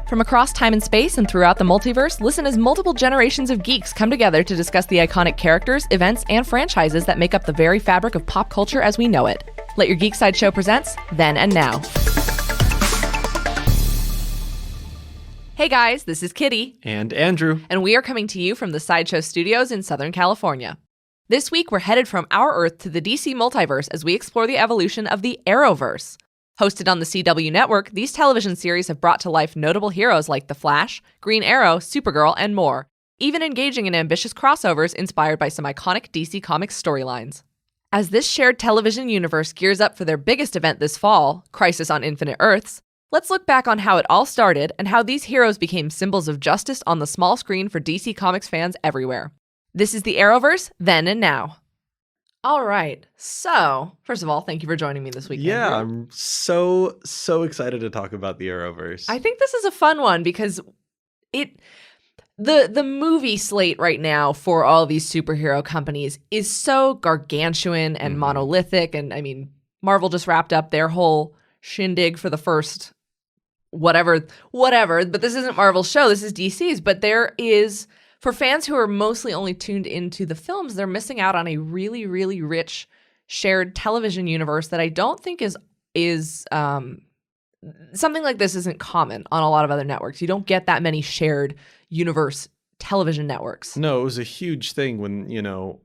From across time and space and throughout the multiverse, listen as multiple generations of geeks come together to discuss the iconic characters, events, and franchises that make up the very fabric of pop culture as we know it. Let Your Geek Side Show presents Then and Now. Hey guys, this is Kitty. And Andrew. And we are coming to you from the Sideshow Studios in Southern California. This week, we're headed from our Earth to the DC Multiverse as we explore the evolution of the Arrowverse. Hosted on the CW network, these television series have brought to life notable heroes like The Flash, Green Arrow, Supergirl, and more, even engaging in ambitious crossovers inspired by some iconic DC Comics storylines. As this shared television universe gears up for their biggest event this fall, Crisis on Infinite Earths, let's look back on how it all started and how these heroes became symbols of justice on the small screen for DC Comics fans everywhere. This is the Arrowverse, Then and Now. All right. So, first of all, thank you for joining me this week. Yeah, Andrew. I'm so excited to talk about the Arrowverse. I think this is a fun one because the movie slate right now for all these superhero companies is so gargantuan and monolithic. And I mean, Marvel just wrapped up their whole shindig for the first whatever. But this isn't Marvel's show. This is DC's. But there is, for fans who are mostly only tuned into the films, they're missing out on a really, really rich shared television universe that I don't think is something like this isn't common on a lot of other networks. You don't get that many shared universe television networks. No, it was a huge thing when,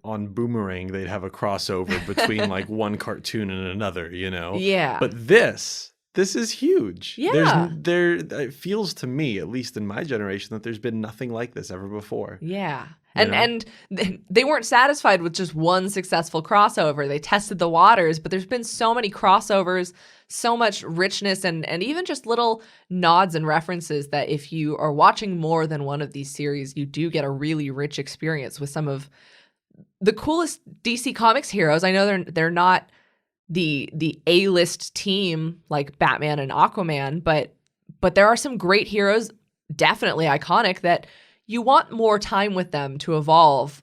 on Boomerang, they'd have a crossover between like one cartoon and another, Yeah. But this is huge. Yeah. It feels to me, at least in my generation, that there's been nothing like this ever before. Yeah. And they weren't satisfied with just one successful crossover. They tested the waters, but there's been so many crossovers, so much richness, and even just little nods and references that if you are watching more than one of these series, you do get a really rich experience with some of the coolest DC Comics heroes. I know they're not the A-list team like Batman and Aquaman, but there are some great heroes, definitely iconic, that you want more time with them to evolve,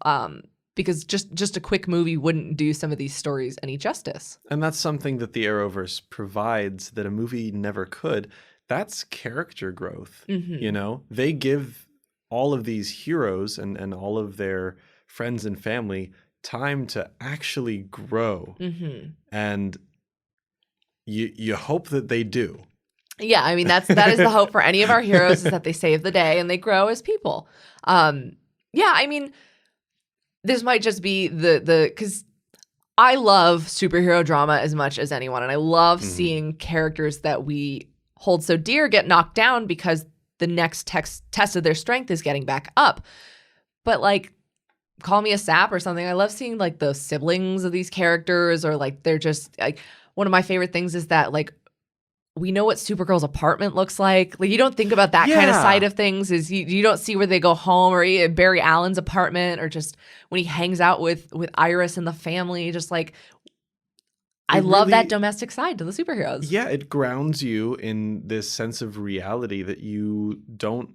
because just a quick movie wouldn't do some of these stories any justice. And that's something that the Arrowverse provides that a movie never could. That's character growth. They give all of these heroes and all of their friends and family time to actually grow. And you hope that they do. Yeah, I mean that is the hope for any of our heroes, is that they save the day and they grow as people. Yeah, I mean, this might just be because I love superhero drama as much as anyone, and I love seeing characters that we hold so dear get knocked down because the next test of their strength is getting back up. But like, call me a sap or something. I love seeing like the siblings of these characters, or like they're just like, one of my favorite things is that like we know what Supergirl's apartment looks like. Like, you don't think about that kind of side of things. Is you don't see where they go home, or Barry Allen's apartment, or just when he hangs out with Iris and the family. Just like, I love that domestic side to the superheroes. Yeah, it grounds you in this sense of reality that you don't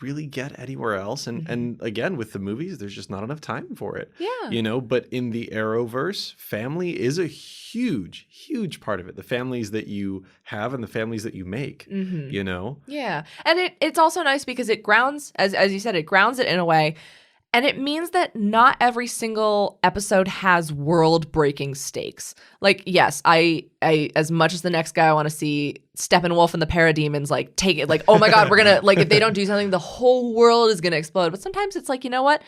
really get anywhere else. And again, with the movies, there's just not enough time for it. Yeah. But in the Arrowverse, family is a huge part of it. The families that you have and the families that you make, Yeah. And it's also nice because it grounds, as you said, it grounds it in a way. And it means that not every single episode has world-breaking stakes. Like, yes, I as much as the next guy I want to see Steppenwolf and the Parademons, like, take it, like, oh my God, we're gonna, like, if they don't do something, the whole world is gonna explode. But sometimes it's like, you know what?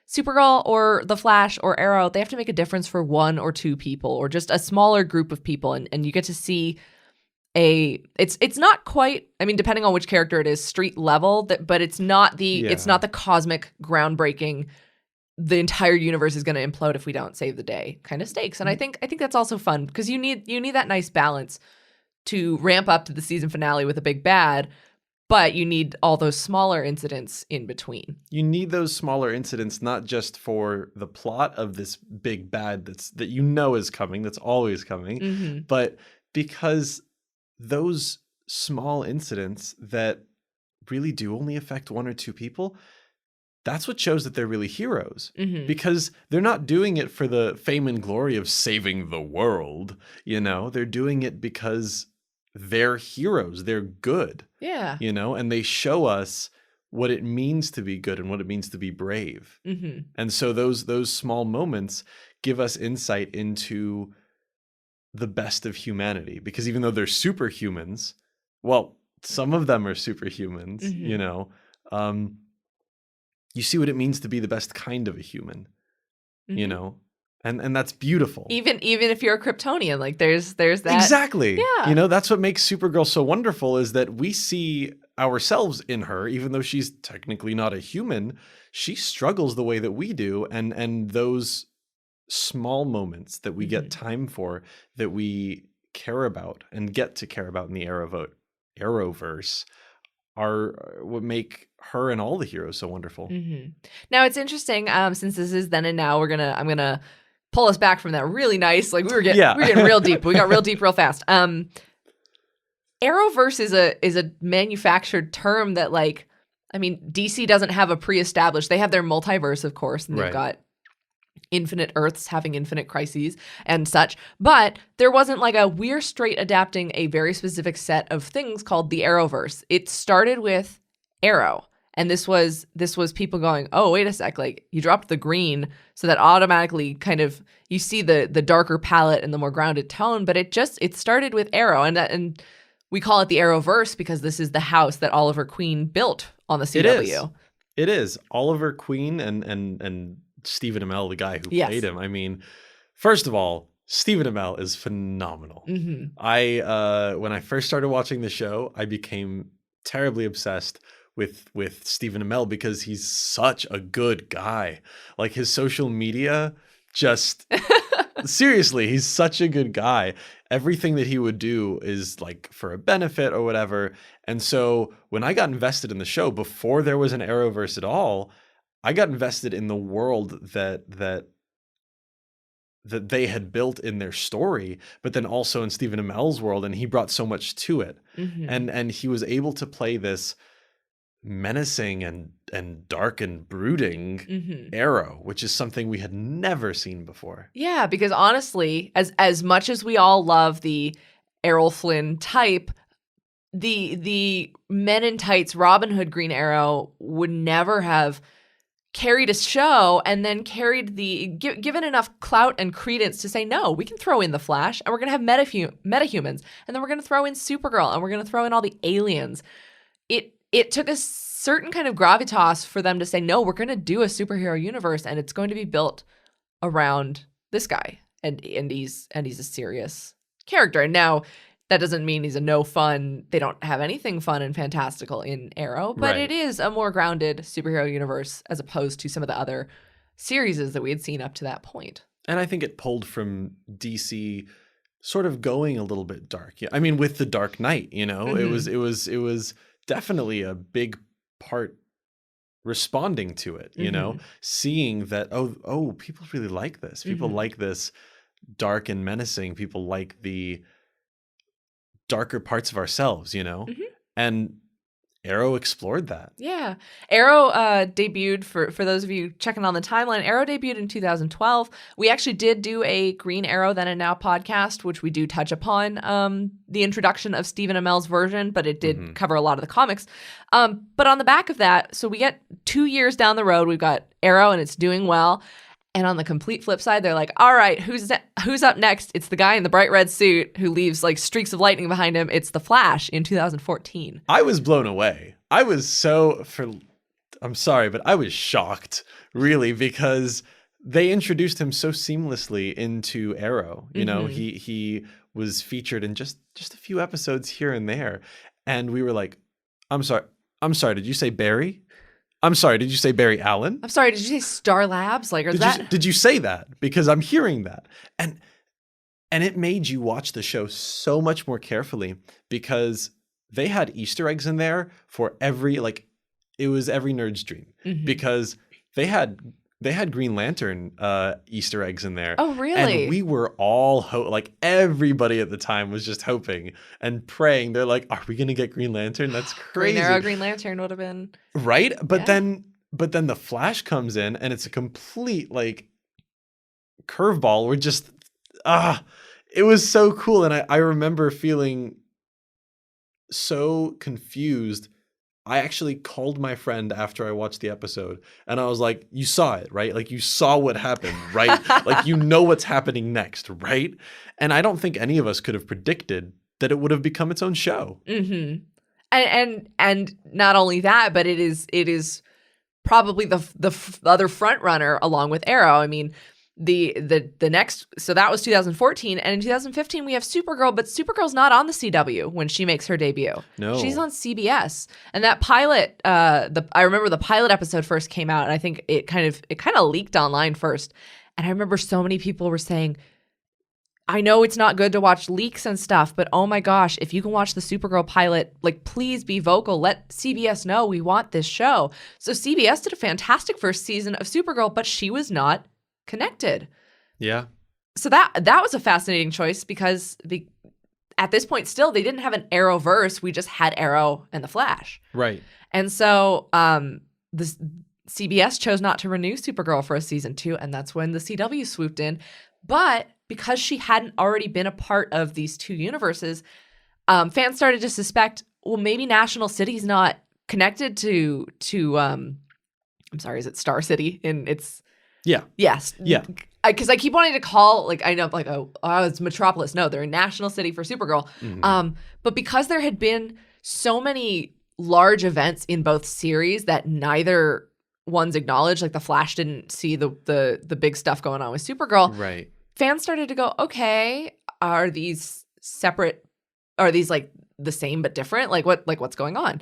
Supergirl or The Flash or Arrow, they have to make a difference for one or two people, or just a smaller group of people, and you get to see it's not quite, I mean, depending on which character it is, street level, but it's not the cosmic groundbreaking, the entire universe is going to implode if we don't save the day kind of stakes. And I think that's also fun, because you need that nice balance to ramp up to the season finale with a big bad, but you need all those smaller incidents in between. You need those smaller incidents, not just for the plot of this big bad that is coming, that's always coming, but because those small incidents that really do only affect one or two people, that's what shows that they're really heroes, because they're not doing it for the fame and glory of saving the world. They're doing it because they're heroes. They're good. Yeah. You know, and they show us what it means to be good and what it means to be brave. Mm-hmm. And so those small moments give us insight into the best of humanity, because even though they're superhumans, well, some of them are superhumans, Mm-hmm. you know, you see what it means to be the best kind of a human, Mm-hmm. you know, and that's beautiful. Even if you're a Kryptonian, like there's that. Exactly. Yeah. You know, that's what makes Supergirl so wonderful, is that we see ourselves in her, even though she's technically not a human. She struggles the way that we do, and those small moments that we get time for, that we care about and get to care about in the Arrowverse, are what make her and all the heroes so wonderful. Mm-hmm. Now it's interesting, since this is Then and Now, I'm gonna pull us back from that really nice, like we were getting real deep. We got real deep real fast. Arrowverse is a manufactured term that, like, I mean, DC doesn't have a pre-established. They have their multiverse, of course, and they've got infinite Earths having infinite crises and such. But there wasn't like we're straight adapting a very specific set of things called the Arrowverse. It started with Arrow. And this was people going, oh, wait a sec, like you dropped the green, so that automatically kind of you see the darker palette and the more grounded tone. But it started with Arrow, and we call it the Arrowverse because this is the house that Oliver Queen built on the CW. It is Oliver Queen and Stephen Amell, the guy who played him. I mean, first of all, Stephen Amell is phenomenal. Mm-hmm. When I first started watching the show, I became terribly obsessed with Stephen Amell because he's such a good guy. Like his social media, just seriously, he's such a good guy. Everything that he would do is like for a benefit or whatever. And so when I got invested in the show, before there was an Arrowverse at all, I got invested in the world that they had built in their story, but then also in Stephen Amell's world, and he brought so much to it. Mm-hmm. And he was able to play this menacing and dark and brooding Arrow, which is something we had never seen before. Yeah, because honestly, as much as we all love the Errol Flynn type, the Men in Tights Robin Hood Green Arrow would never have carried a show and then carried given enough clout and credence to say, no, we can throw in the Flash, and we're going to have metahumans, and then we're going to throw in Supergirl, and we're going to throw in all the aliens. It took a certain kind of gravitas for them to say, no, we're going to do a superhero universe, and it's going to be built around this guy, and he's a serious character. And now that doesn't mean he's a no fun. They don't have anything fun and fantastical in Arrow, but it is a more grounded superhero universe as opposed to some of the other series that we had seen up to that point. And I think it pulled from DC sort of going a little bit dark. Yeah, I mean, with the Dark Knight, you know, it was definitely a big part responding to it, you know, seeing that, oh, people really like this. People like this dark and menacing. People like the darker parts of ourselves, you know, and Arrow explored that. Yeah. Arrow debuted, for those of you checking on the timeline, Arrow debuted in 2012. We actually did do a Green Arrow Then and Now podcast, which we do touch upon the introduction of Stephen Amell's version, but it did cover a lot of the comics. But on the back of that, so we get 2 years down the road, we've got Arrow and it's doing well. And on the complete flip side, they're like, all right, who's up next? It's the guy in the bright red suit who leaves like streaks of lightning behind him. It's the Flash in 2014. I was blown away. I'm sorry, but I was shocked, really, because they introduced him so seamlessly into Arrow. You know, he was featured in just a few episodes here and there. And we were like, I'm sorry, did you say Barry? I'm sorry, did you say Barry Allen? I'm sorry, did you say Star Labs? Like, did you say that? Because I'm hearing that. And it made you watch the show so much more carefully, because they had Easter eggs in there for it was every nerd's dream, because they had Green Lantern Easter eggs in there. Oh, really? And we were all everybody at the time was just hoping and praying. They're like, are we going to get Green Lantern? That's crazy. Green Arrow, Green Lantern would have been. Right? But then the Flash comes in and it's a complete curveball. We're just, it was so cool. And I remember feeling so confused. I actually called my friend after I watched the episode and I was like, you saw it, right? Like you saw what happened, right? Like you know what's happening next, right? And I don't think any of us could have predicted that it would have become its own show. Mm-hmm. And not only that, but it is probably the other front runner along with Arrow. I mean, the next, so that was 2014, and in 2015 we have Supergirl, but Supergirl's not on the CW when she makes her debut. No, she's on CBS. And that pilot, I remember the pilot episode first came out, and I think it kind of leaked online first. And I remember so many people were saying, I know it's not good to watch leaks and stuff, but oh my gosh, if you can watch the Supergirl pilot, like please be vocal. Let CBS know we want this show. So CBS did a fantastic first season of Supergirl, but she was not connected. Yeah. So that was a fascinating choice because at this point still they didn't have an Arrowverse. We just had Arrow and the Flash. Right. And so the CBS chose not to renew Supergirl for a season 2, and that's when the CW swooped in. But because she hadn't already been a part of these two universes, fans started to suspect, well, maybe National City's not connected to I'm sorry, is it Star City? And it's Yeah. Yes. Yeah. Because I keep wanting to call, like, I know, like, oh, it's Metropolis. No, they're in National City for Supergirl. Mhm. But because there had been so many large events in both series that neither one's acknowledged, like the Flash didn't see the big stuff going on with Supergirl. Right. Fans started to go, okay, are these separate? Are these like the same but different? Like what's going on?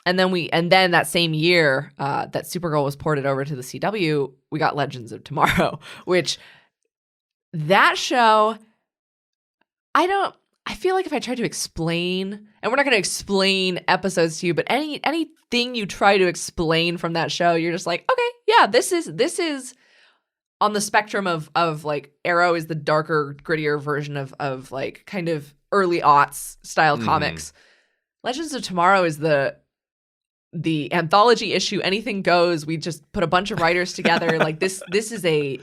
And then that same year that Supergirl was ported over to the CW, we got Legends of Tomorrow, which that show, I feel like if I tried to explain, and we're not going to explain episodes to you, but anything you try to explain from that show, you're just like, okay, yeah, this is on the spectrum of like Arrow is the darker, grittier version of like kind of early aughts style comics. Legends of Tomorrow is the anthology issue. Anything goes. We just put a bunch of writers together. Like this is a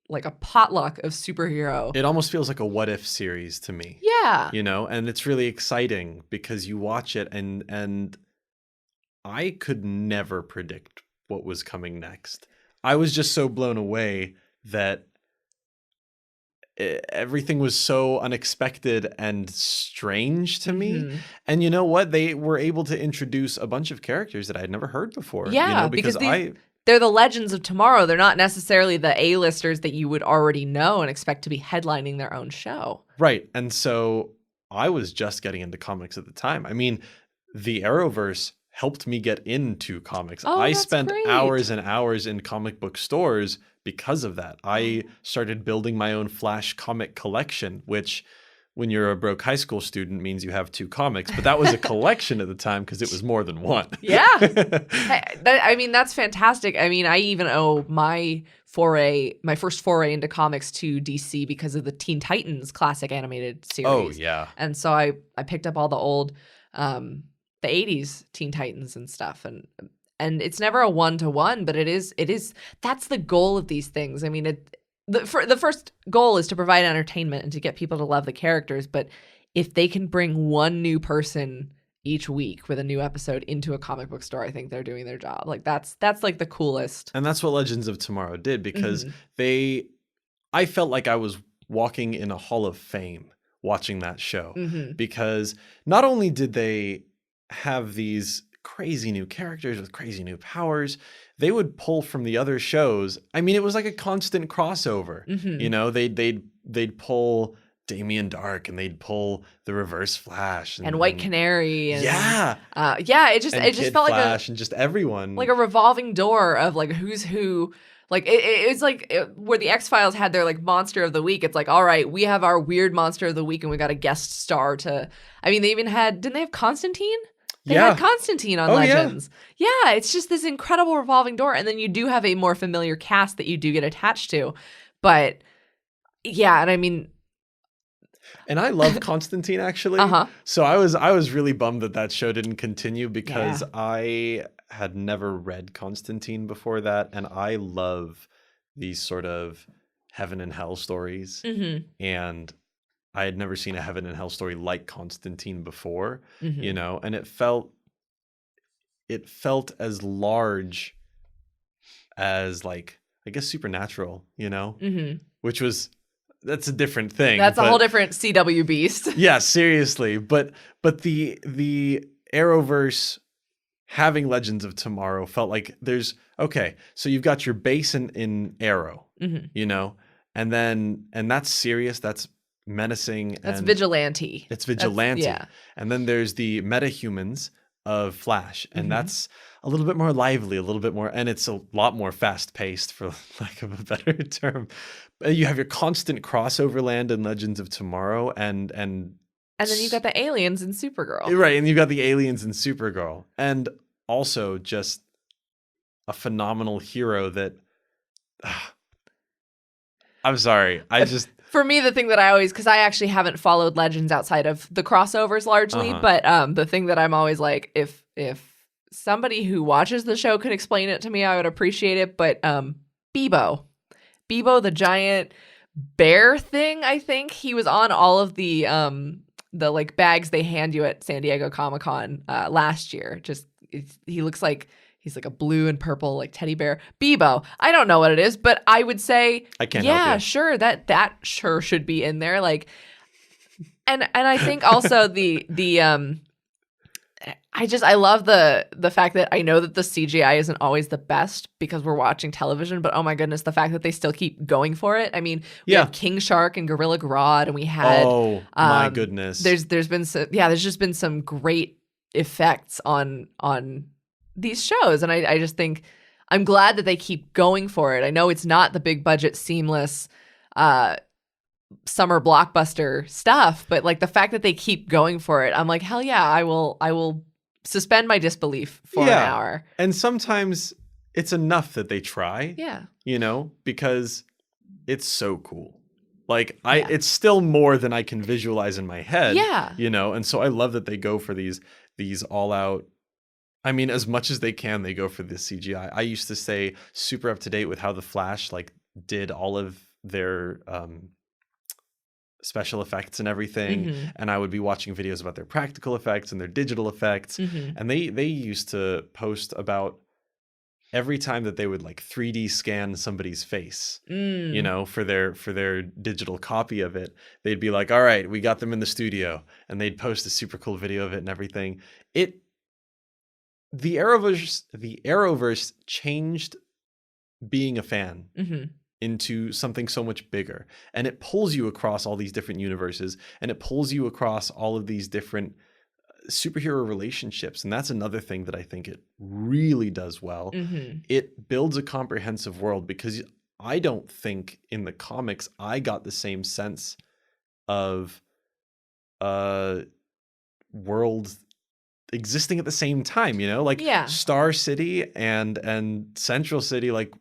like a potluck of superhero. It almost feels like a what if series to me. Yeah. You know, and it's really exciting because you watch it and I could never predict what was coming next. I was just so blown away that everything was so unexpected and strange to me. And you know what? They were able to introduce a bunch of characters that I had never heard before. Yeah, you know, because they're the Legends of Tomorrow. They're not necessarily the A-listers that you would already know and expect to be headlining their own show. Right. And so I was just getting into comics at the time. I mean, the Arrowverse helped me get into comics. Oh, I that's spent great. hours and hours in comic book stores because of that. I started building my own Flash comic collection, which when you're a broke high school student means you have 2 comics, but that was a collection at the time because it was more than one. Yeah. I mean, that's fantastic. I mean, I even owe my first foray into comics to DC because of the Teen Titans classic animated series. Oh, yeah. And so I picked up all the old the 80s Teen Titans and stuff, and it's never a one-to-one, but it is that's the goal of these things. I mean, the first goal is to provide entertainment and to get people to love the characters, but if they can bring one new person each week with a new episode into a comic book store, I think they're doing their job. Like that's like the coolest. And that's what Legends of Tomorrow did because I felt like I was walking in a hall of fame watching that show because not only did they have these crazy new characters with crazy new powers, they would pull from the other shows. I mean, it was like a constant crossover. You know, they'd pull Damien Dark and they'd pull the Reverse Flash and White Canary and it just Kid felt Flash and just everyone, like a revolving door of like who's who. Like it's like where the X-Files had their like monster of the week. It's like, all right, we have our weird monster of the week and we got a guest star to. I mean, they even didn't they have Constantine? They had Constantine on Legends. Yeah, it's just this incredible revolving door. And then you do have a more familiar cast that you do get attached to. But yeah, and I mean... And I love Constantine, actually. So I was really bummed that show didn't continue because I had never read Constantine before that. And I love these sort of heaven and hell stories. And I had never seen a heaven and hell story like Constantine before, Mm-hmm. you know, and it felt as large as, like, I guess Supernatural, you know, Mm-hmm. which was, that's a different thing. That's a but, whole different CW beast. yeah, seriously. But the Arrowverse having Legends of Tomorrow felt like there's, okay, so you've got your base in Arrow, Mm-hmm. you know, and that's serious, that's menacing, That's and vigilante. it's vigilante. Yeah. And then there's the metahumans of Flash, and Mhm. that's a little bit more lively, a little bit more, and it's a lot more fast paced, for lack of a better term. You have your constant crossover land in Legends of Tomorrow, and And then you've got the aliens in Supergirl. right, and you've got the aliens in Supergirl, and also just a phenomenal hero that I'm sorry, I just For me, the thing that I always, because I actually haven't followed Legends outside of the crossovers largely, but the thing that I'm always like, if somebody who watches the show could explain it to me, I would appreciate it. But Bebo, the giant bear thing, I think he was on all of the like bags they hand you at San Diego Comic-Con last year. Just he looks like he's like a blue and purple like teddy bear. Bebo. I don't know what it is, but I would say I can't help yeah, you. sure, that sure should be in there. Like and I think also I love the fact that I know that the CGI isn't always the best because we're watching television, but oh my goodness, the fact that they still keep going for it. I mean, we have King Shark and Gorilla Grodd, and we had my goodness. There's been there's just been some great effects on these shows, and I just think I'm glad that they keep going for it. I know it's not the big budget seamless summer blockbuster stuff, but like the fact that they keep going for it, I'm like, hell yeah, I will suspend my disbelief for an hour. And sometimes it's enough that they try. Yeah. You know, because it's so cool. Like it's still more than I can visualize in my head. Yeah. You know, and so I love that they go for these all out. I mean, as much as they can, they go for the CGI. I used to say super up to date with how the Flash like did all of their special effects and everything, Mm-hmm. and I would be watching videos about their practical effects and their digital effects, Mm-hmm. and they used to post about every time that they would like 3D scan somebody's face, you know, for their digital copy of it. They'd be like, all right, we got them in the studio, and they'd post a super cool video of it and everything. The Arrowverse changed being a fan Mm-hmm. into something so much bigger, and it pulls you across all these different universes, and it pulls you across all of these different superhero relationships. And that's another thing that I think it really does well. Mm-hmm. It builds a comprehensive world, because I don't think in the comics I got the same sense of world existing at the same time, you know, like Star City and Central City like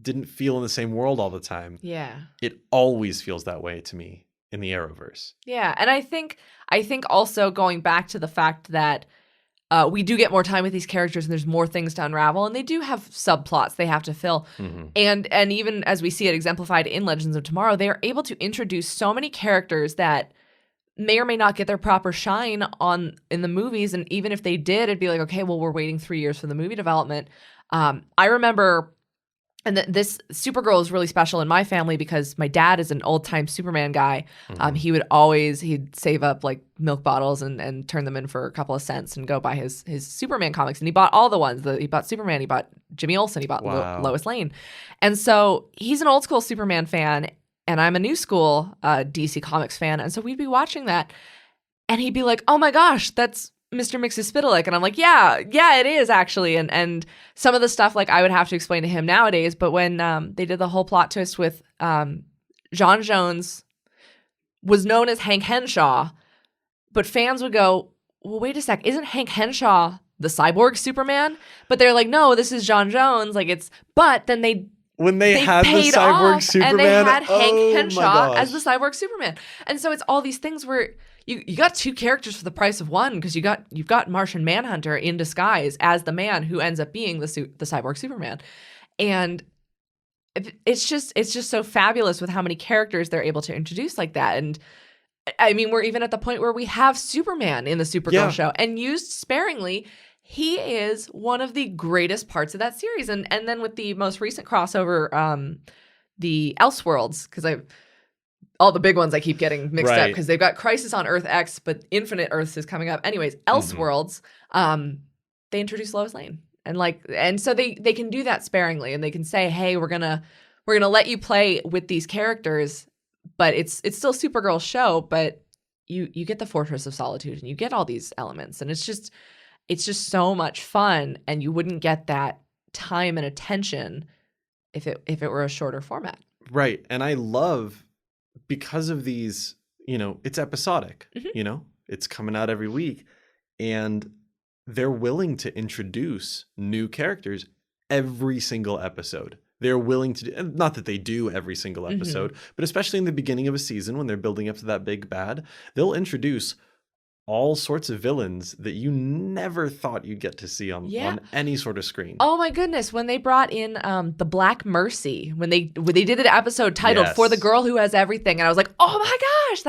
didn't feel in the same world all the time. Yeah. It always feels that way to me in the Arrowverse. Yeah, and I think also going back to the fact that we do get more time with these characters, and there's more things to unravel, and they do have subplots they have to fill. Mm-hmm. And even as we see it exemplified in Legends of Tomorrow, they are able to introduce so many characters that may or may not get their proper shine in the movies. And even if they did, it'd be like, okay, well, we're waiting 3 years for the movie development. I remember, and this Supergirl is really special in my family because my dad is an old time Superman guy. Mm-hmm. He'd save up like milk bottles and turn them in for a couple of cents and go buy his Superman comics. And he bought all the ones. He bought Superman, he bought Jimmy Olsen, he bought Lois Lane. And so he's an old school Superman fan, and I'm a new school DC Comics fan. And so we'd be watching that, and he'd be like, oh my gosh, that's Mr. Mxyzptlk. And I'm like, yeah, it is actually. And some of the stuff like I would have to explain to him nowadays. But when they did the whole plot twist with John Jones was known as Hank Henshaw, but fans would go, well, wait a sec, isn't Hank Henshaw the cyborg Superman? But they're like, no, this is John Jones. Like but then when they had the cyborg Superman, and they had Hank Henshaw as the cyborg Superman. And so it's all these things where you got two characters for the price of one, because you've got Martian Manhunter in disguise as the man who ends up being the cyborg Superman. And it's just so fabulous with how many characters they're able to introduce like that. And I mean, we're even at the point where we have Superman in the Supergirl show, and used sparingly. He is one of the greatest parts of that series. And then with the most recent crossover, the Elseworlds, because all the big ones I keep getting mixed up, because they've got Crisis on Earth X, but Infinite Earths is coming up. Anyways, Elseworlds, they introduced Lois Lane. And so they can do that sparingly, and they can say, hey, we're gonna let you play with these characters, but it's still Supergirl's show, but you get the Fortress of Solitude and you get all these elements, and it's just so much fun, and you wouldn't get that time and attention if it were a shorter format. Right. And I love, because of these, it's episodic, it's coming out every week, and they're willing to introduce new characters every single episode. They're willing to do, not that they do every single episode, but especially in the beginning of a season when they're building up to that big bad, they'll introduce all sorts of villains that you never thought you'd get to see on any sort of screen. Oh my goodness, when they brought in the Black Mercy, when they did an episode titled For the Girl Who Has Everything, and I was like, oh my gosh,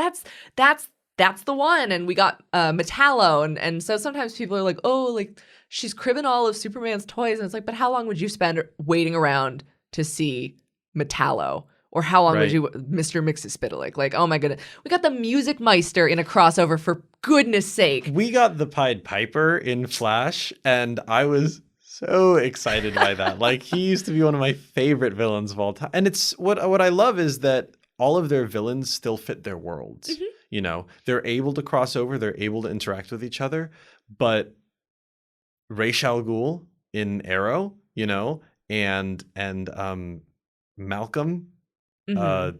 that's the one. And we got Metallo, and so sometimes people are like, oh, like she's cribbing all of Superman's toys, and it's like, but how long would you spend waiting around to see Metallo? Or how long would you, Mr. Mxyzptlk? Like, oh my goodness. We got the Music Meister in a crossover, for goodness sake. We got the Pied Piper in Flash, and I was so excited by that. Like, he used to be one of my favorite villains of all time. And it's what I love is that all of their villains still fit their worlds. They're able to cross over, they're able to interact with each other. But Ra's al Ghul in Arrow, and Malcolm. I'm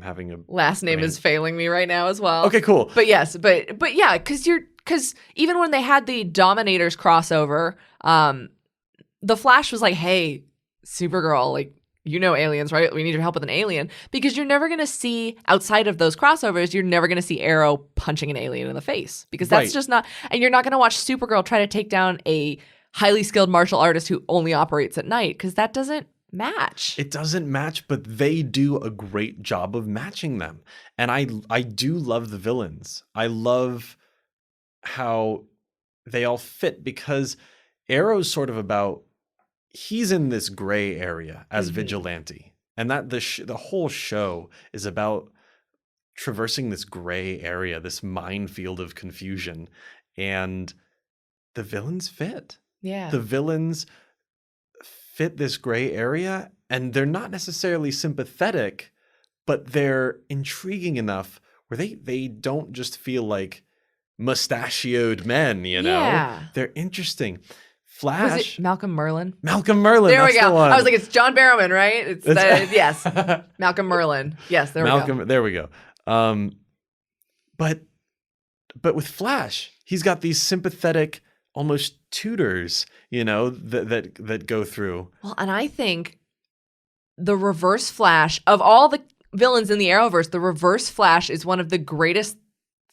having a last name is failing me right now as well. Okay, cool. But yes, but yeah, because even when they had the Dominators crossover, the Flash was like, hey, Supergirl, like, aliens, right? We need your help with an alien, because you're never gonna see, outside of those crossovers, you're never gonna see Arrow punching an alien in the face, because that's just not, and you're not gonna watch Supergirl try to take down a highly skilled martial artist who only operates at night, because that doesn't match. It doesn't match, but they do a great job of matching them. And I do love the villains. I love how they all fit, because Arrow's sort of about, he's in this gray area as vigilante, and that the whole show is about traversing this gray area, this minefield of confusion, and the villains fit. Yeah. The villains fit this gray area, and they're not necessarily sympathetic, but they're intriguing enough where they don't just feel like mustachioed men, Yeah. They're interesting. Flash. Was it Malcolm Merlin? Malcolm Merlin. There that's we go. The one. I was like, it's John Barrowman, right? Yes. Malcolm Merlin. Yes, there we go. There we go. But with Flash, he's got these sympathetic, almost tutors, that go through. Well, and I think the Reverse Flash, of all the villains in the Arrowverse, the Reverse Flash is one of the greatest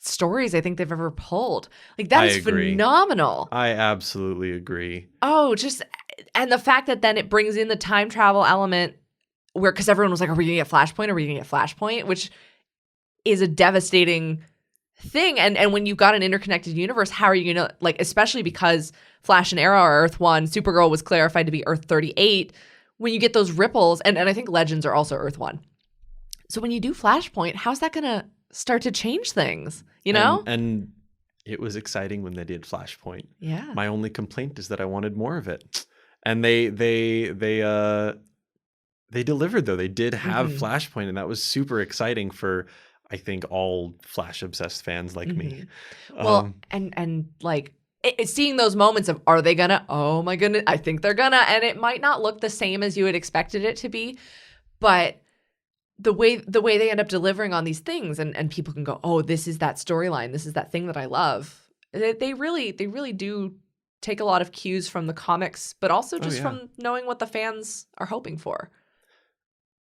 stories I think they've ever pulled. Like, that is phenomenal. I absolutely agree. Oh, and the fact that then it brings in the time travel element, because everyone was like, are we gonna get Flashpoint? Are we gonna get Flashpoint? Which is a devastating thing. And when you've got an interconnected universe, how are you gonna, like, especially because Flash and Arrow are Earth 1, Supergirl was clarified to be Earth 38, when you get those ripples, and I think Legends are also Earth 1. So when you do Flashpoint, how's that gonna start to change things, And it was exciting when they did Flashpoint. Yeah. My only complaint is that I wanted more of it. And they delivered, though. They did have Flashpoint, and that was super exciting for, I think, all Flash obsessed fans like me. Well, and like seeing those moments of, are they gonna? Oh my goodness, I think they're gonna. And it might not look the same as you had expected it to be, but the way they end up delivering on these things, and people can go, oh, this is that storyline, this is that thing that I love. They really do take a lot of cues from the comics, but also just from knowing what the fans are hoping for.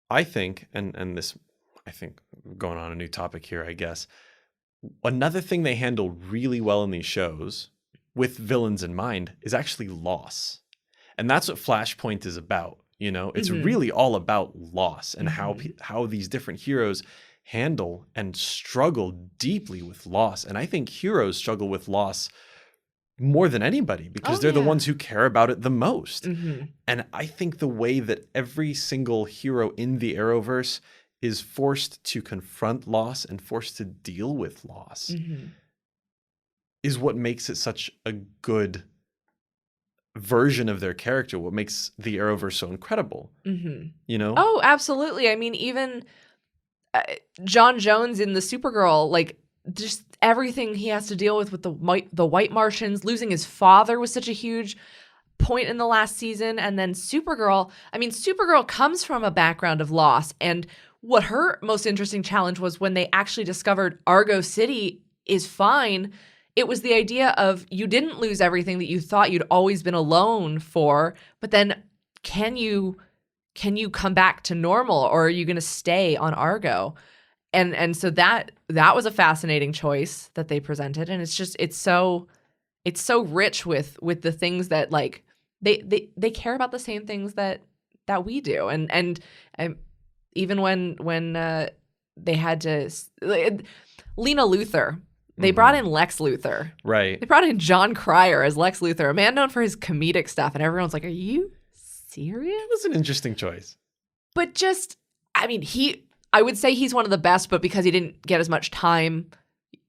I think, and this, I think, going on a new topic here, I guess, another thing they handle really well in these shows, with villains in mind, is actually loss. And that's what Flashpoint is about. It's really all about loss, and how these different heroes handle and struggle deeply with loss. And I think heroes struggle with loss more than anybody because they're the ones who care about it the most. And I think the way that every single hero in the Arrowverse is forced to confront loss and forced to deal with loss is what makes it such a good version of their character, what makes the Arrowverse so incredible. You know? Oh, absolutely. I mean, even John Jones in the Supergirl, like, just everything he has to deal with the White Martians, losing his father was such a huge point in the last season. And then Supergirl, I mean, Supergirl comes from a background of loss. And what her most interesting challenge was when they actually discovered Argo City is fine. It was the idea of you didn't lose everything that you thought you'd always been alone for, but then can you come back to normal, or are you going to stay on Argo? And so that was a fascinating choice that they presented, and it's so rich with the things that, like, they care about the same things that we do, and even when they had to Lena Luthor. They brought in Lex Luthor. Right. They brought in John Cryer as Lex Luthor, a man known for his comedic stuff. And everyone's like, are you serious? It was an interesting choice. But just, I mean, I would say he's one of the best, but because he didn't get as much time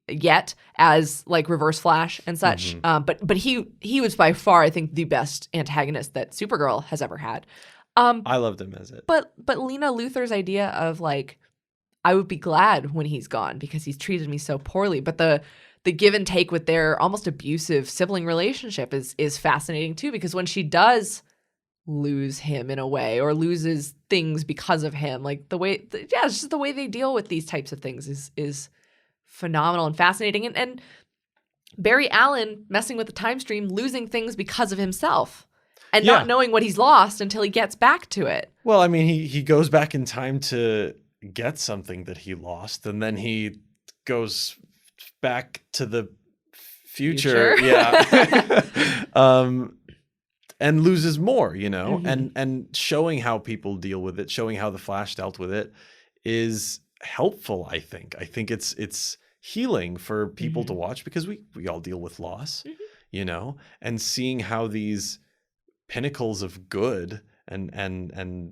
yet as, like, Reverse Flash and such. But he was by far, I think, the best antagonist that Supergirl has ever had. I loved him as it. But Lena Luthor's idea of, like, I would be glad when he's gone because he's treated me so poorly. But the give and take with their almost abusive sibling relationship is fascinating too, because when she does lose him in a way or loses things because of him, like it's just the way they deal with these types of things is phenomenal and fascinating. And Barry Allen messing with the time stream, losing things because of himself and not knowing what he's lost until he gets back to it. Well, I mean, he goes back in time to get something that he lost, and then he goes back to the future. And loses more, you know. And showing how people deal with it, showing how the Flash dealt with it is helpful. I think it's healing for people to watch, because we all deal with loss, you know, and seeing how these pinnacles of good and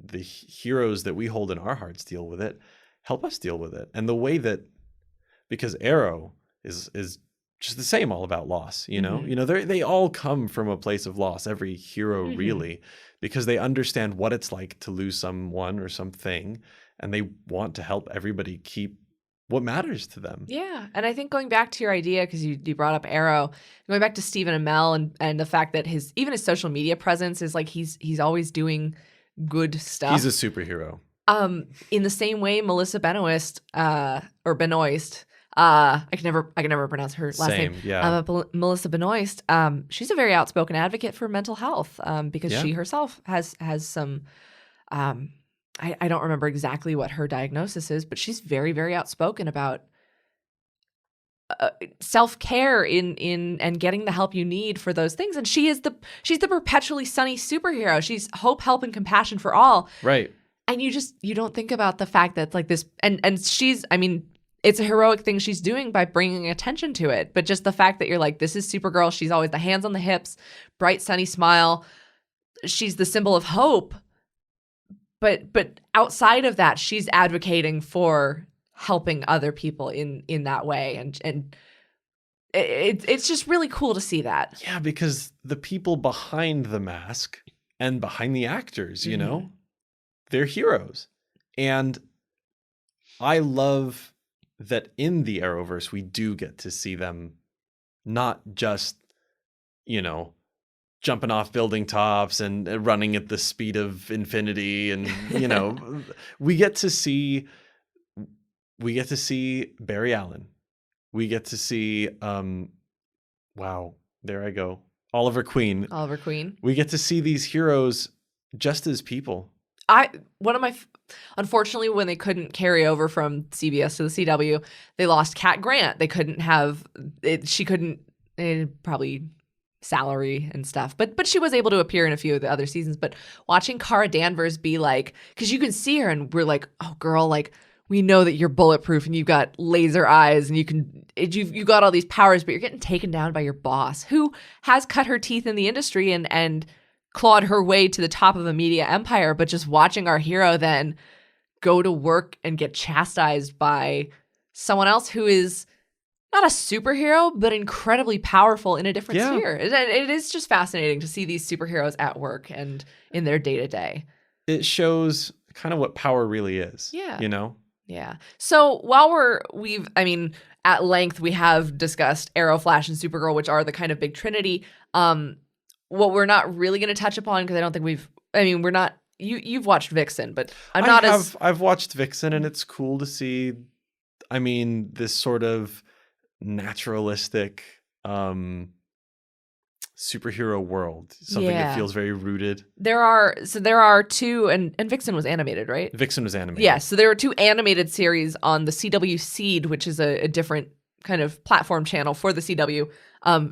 the heroes that we hold in our hearts deal with it, help us deal with it. And the way that, because Arrow is just the same, all about loss, you know, they all come from a place of loss, every hero really, because they understand what it's like to lose someone or something, and they want to help everybody keep what matters to them. Yeah. And I think going back to your idea, because you brought up Arrow, going back to Stephen Amell and the fact that his social media presence is like he's always doing good stuff. He's a superhero. In the same way, Melissa Benoist, or Benoist, I can never pronounce her last name. Yeah. Melissa Benoist, she's a very outspoken advocate for mental health, because she herself has some, I don't remember exactly what her diagnosis is, but she's very, very outspoken about self-care in and getting the help you need for those things. And she's the perpetually sunny superhero. She's hope, help, and compassion for all. Right. And you don't think about the fact that, like, this, and she's, I mean, it's a heroic thing she's doing by bringing attention to it. But just the fact that you're like, this is Supergirl. She's always the hands on the hips, bright, sunny smile. She's the symbol of hope. But outside of that, she's advocating for helping other people in that way. And it's just really cool to see that. Yeah, because the people behind the mask and behind the actors, you know, they're heroes. And I love that in the Arrowverse, we do get to see them not just, you know, jumping off building tops and running at the speed of infinity. And, you know, we get to see Barry Allen. We get to see, wow, there I go. Oliver Queen. We get to see these heroes just as people. Unfortunately, when they couldn't carry over from CBS to the CW, they lost Cat Grant. They couldn't have it. She couldn't, probably salary and stuff, but she was able to appear in a few of the other seasons. But watching Kara Danvers be like, because you can see her and we're like, oh girl, like we know that you're bulletproof and you've got laser eyes and you've got all these powers, but you're getting taken down by your boss, who has cut her teeth in the industry and clawed her way to the top of a media empire. But just watching our hero then go to work and get chastised by someone else who is not a superhero, but incredibly powerful in a different sphere. It is just fascinating to see these superheroes at work and in their day-to-day. It shows kind of what power really is. Yeah. You know? Yeah. So while at length we have discussed Arrow, Flash, and Supergirl, which are the kind of big trinity. What we're not really going to touch upon, because I don't think we're not. You've watched Vixen, but I've watched Vixen, and it's cool to see. I mean, this sort of naturalistic superhero world, something that feels very rooted. There are two, and Vixen was animated, right? Vixen was animated. Yeah, so there are two animated series on the CW Seed, which is a different kind of platform channel for the CW.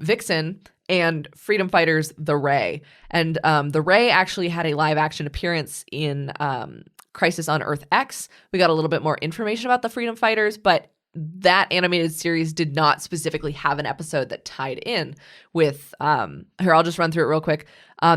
Vixen and Freedom Fighters The Ray. And The Ray actually had a live action appearance in Crisis on Earth X. We got a little bit more information about the Freedom Fighters, but that animated series did not specifically have an episode that tied in with here, I'll just run through it real quick.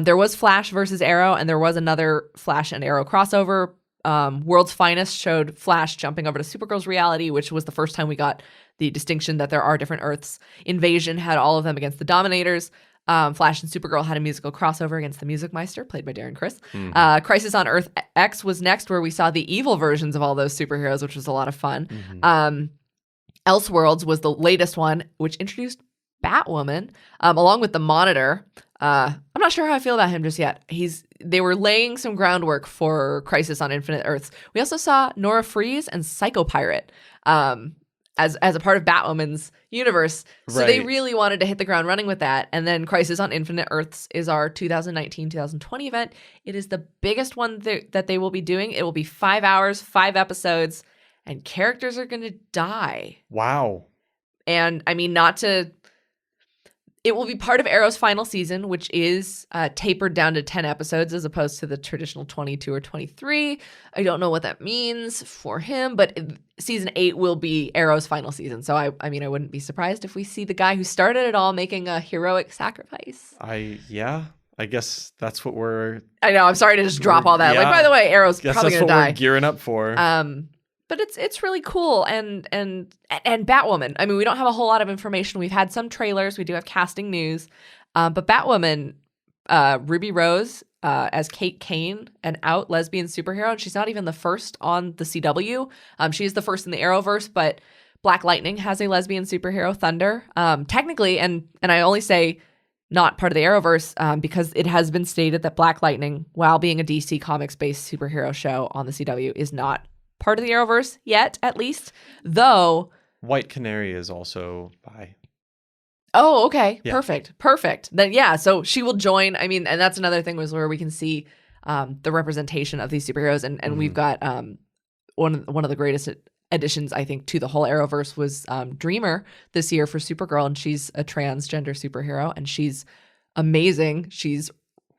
There was Flash versus Arrow, and there was another Flash and Arrow crossover. World's Finest showed Flash jumping over to Supergirl's reality, which was the first time we got the distinction that there are different Earths. Invasion had all of them against the Dominators. Flash and Supergirl had a musical crossover against the Music Meister, played by Darren Criss. Mm-hmm. Crisis on Earth X was next, where we saw the evil versions of all those superheroes, which was a lot of fun. Mm-hmm. Elseworlds was the latest one, which introduced Batwoman, along with the Monitor. I'm not sure how I feel about him just yet. They were laying some groundwork for Crisis on Infinite Earths. We also saw Nora Freeze and Psycho Pirate as a part of Batwoman's universe. So They really wanted to hit the ground running with that. And then Crisis on Infinite Earths is our 2019-2020 event. It is the biggest one that they will be doing. It will be 5 hours, 5 episodes, and characters are going to die. Wow. And I mean, it will be part of Arrow's final season, which is tapered down to 10 episodes as opposed to the traditional 22 or 23. I don't know what that means for him, but season 8 will be Arrow's final season. So I wouldn't be surprised if we see the guy who started it all making a heroic sacrifice. I guess that's what I know. I'm sorry to just drop all that. Yeah, by the way, Arrow's probably going to die. We're gearing up for. But it's really cool, and Batwoman. I mean, we don't have a whole lot of information. We've had some trailers. We do have casting news, but Batwoman, Ruby Rose as Kate Kane, an out lesbian superhero, and she's not even the first on the CW. She is the first in the Arrowverse, but Black Lightning has a lesbian superhero, Thunder. Technically, and I only say not part of the Arrowverse because it has been stated that Black Lightning, while being a DC Comics-based superhero show on the CW, is not part of the Arrowverse yet, at least, though White Canary is also bi. Oh, okay. Yeah. Perfect. Then so she will join. I mean, and that's another thing was where we can see the representation of these superheroes, and mm-hmm. we've got one of the greatest additions, I think, to the whole Arrowverse was Dreamer this year for Supergirl, and she's a transgender superhero, and she's amazing. She's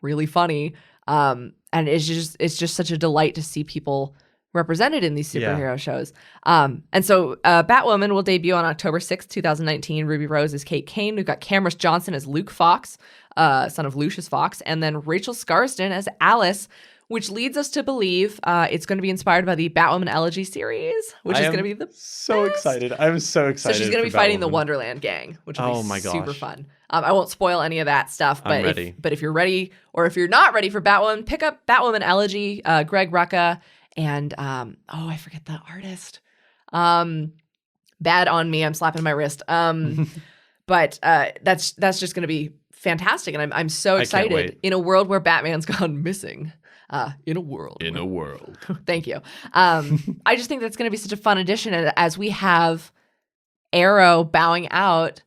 really funny, and it's just such a delight to see people represented in these superhero shows. And so Batwoman will debut on October 6th, 2019. Ruby Rose is Kate Kane. We've got Cameron Johnson as Luke Fox, son of Lucius Fox, and then Rachel Scarsden as Alice, which leads us to believe it's going to be inspired by the Batwoman Elegy series, which is going to be the so best. Excited. I'm so excited. So she's going to be fighting the Wonderland Gang, which will be super fun. I won't spoil any of that stuff, but if you're ready, or if you're not ready for Batwoman, pick up Batwoman Elegy, Greg Rucka, and I forget the artist. Bad on me. I'm slapping my wrist. But that's just going to be fantastic, and I'm so excited in a world where Batman's gone missing. In a world. Thank you. I just think that's going to be such a fun addition, as we have Arrow bowing out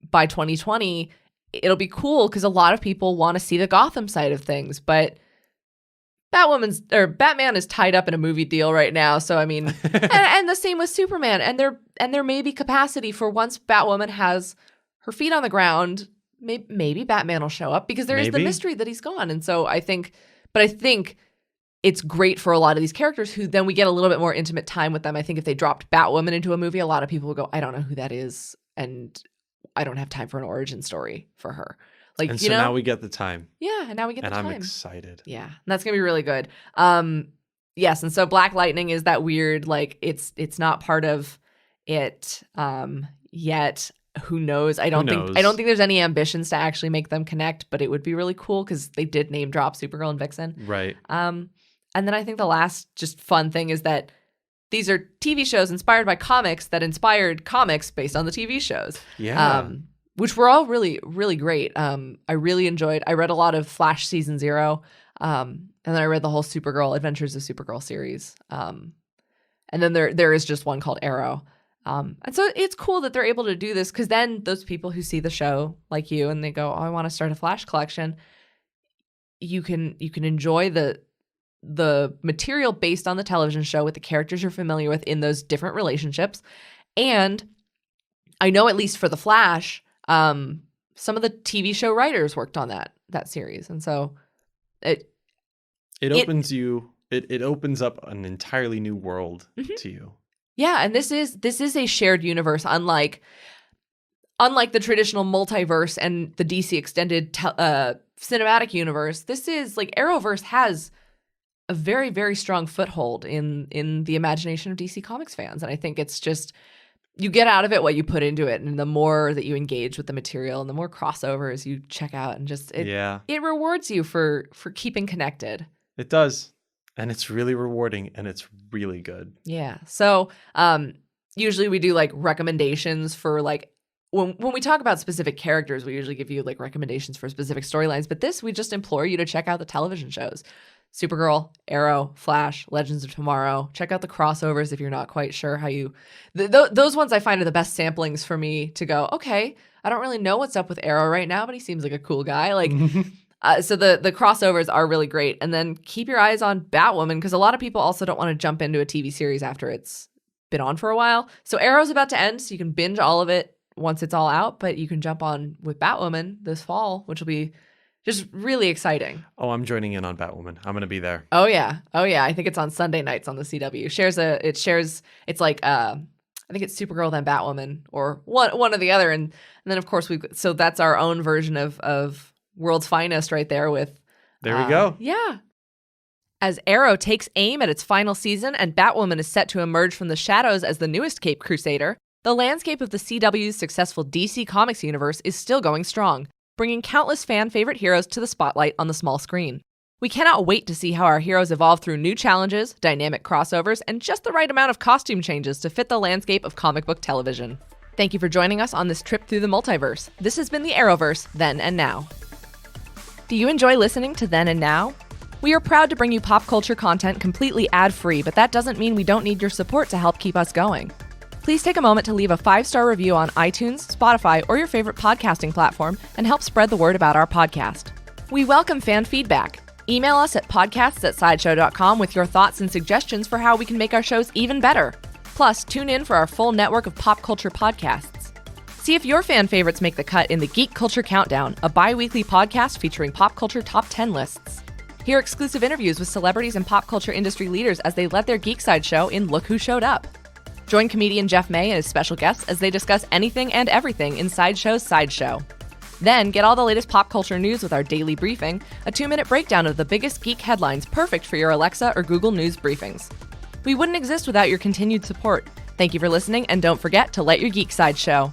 by 2020. It'll be cool because a lot of people want to see the Gotham side of things, but Batman is tied up in a movie deal right now. So I mean, and the same with Superman. And there may be capacity for, once Batwoman has her feet on the ground, maybe Batman will show up, because there is the mystery that he's gone. And so I think it's great for a lot of these characters who then we get a little bit more intimate time with them. I think if they dropped Batwoman into a movie, a lot of people would go, I don't know who that is, and I don't have time for an origin story for her. Like, and so now we get the time. Yeah, and now we get the time. And I'm excited. Yeah, and that's going to be really good. Yes, and so Black Lightning is that weird, like, it's not part of it yet. Who knows? I don't think there's any ambitions to actually make them connect, but it would be really cool because they did name drop Supergirl and Vixen. Right. And then I think the last just fun thing is that these are TV shows inspired by comics that inspired comics based on the TV shows. Yeah. Which were all really, really great. I really enjoyed. I read a lot of Flash Season 0. And then I read the whole Supergirl Adventures of Supergirl series. And then there is just one called Arrow. And so it's cool that they're able to do this because then those people who see the show like you and they go, oh, I want to start a Flash collection. You can enjoy the material based on the television show with the characters you're familiar with in those different relationships. And I know at least for the Flash, some of the TV show writers worked on that series. And so it opens up an entirely new world to you. Yeah, and this is a shared universe, unlike the traditional multiverse and the DC extended cinematic universe. This is like Arrowverse has a very, very strong foothold in the imagination of DC Comics fans, and I think it's just you get out of it what you put into it, and the more that you engage with the material, and the more crossovers you check out, and just it rewards you for keeping connected. It does. And it's really rewarding and it's really good. Yeah. So usually we do like recommendations for like when we talk about specific characters, we usually give you like recommendations for specific storylines. But this, we just implore you to check out the television shows. Supergirl, Arrow, Flash, Legends of Tomorrow. Check out the crossovers if you're not quite sure how you... those ones I find are the best samplings for me to go, okay, I don't really know what's up with Arrow right now, but he seems like a cool guy. Like... So the crossovers are really great. And then keep your eyes on Batwoman because a lot of people also don't want to jump into a TV series after it's been on for a while. So Arrow's about to end, so you can binge all of it once it's all out, but you can jump on with Batwoman this fall, which will be just really exciting. Oh, I'm joining in on Batwoman. I'm going to be there. Oh yeah. I think it's on Sunday nights on the CW. It's like I think it's Supergirl then Batwoman or one or the other. And then of course so that's our own version of World's Finest right there with... There we go. Yeah. As Arrow takes aim at its final season and Batwoman is set to emerge from the shadows as the newest Caped Crusader, the landscape of the CW's successful DC Comics universe is still going strong, bringing countless fan-favorite heroes to the spotlight on the small screen. We cannot wait to see how our heroes evolve through new challenges, dynamic crossovers, and just the right amount of costume changes to fit the landscape of comic book television. Thank you for joining us on this trip through the multiverse. This has been the Arrowverse, Then and Now. Do you enjoy listening to Then and Now? We are proud to bring you pop culture content completely ad-free, but that doesn't mean we don't need your support to help keep us going. Please take a moment to leave a 5-star review on iTunes, Spotify, or your favorite podcasting platform and help spread the word about our podcast. We welcome fan feedback. Email us at podcasts@sideshow.com with your thoughts and suggestions for how we can make our shows even better. Plus, tune in for our full network of pop culture podcasts. See if your fan favorites make the cut in the Geek Culture Countdown, a bi-weekly podcast featuring pop culture top 10 lists. Hear exclusive interviews with celebrities and pop culture industry leaders as they let their geek side show in Look Who Showed Up. Join comedian Jeff May and his special guests as they discuss anything and everything in Sideshow's Sideshow. Then get all the latest pop culture news with our daily briefing, a 2-minute breakdown of the biggest geek headlines perfect for your Alexa or Google News briefings. We wouldn't exist without your continued support. Thank you for listening, and don't forget to let your geek side show.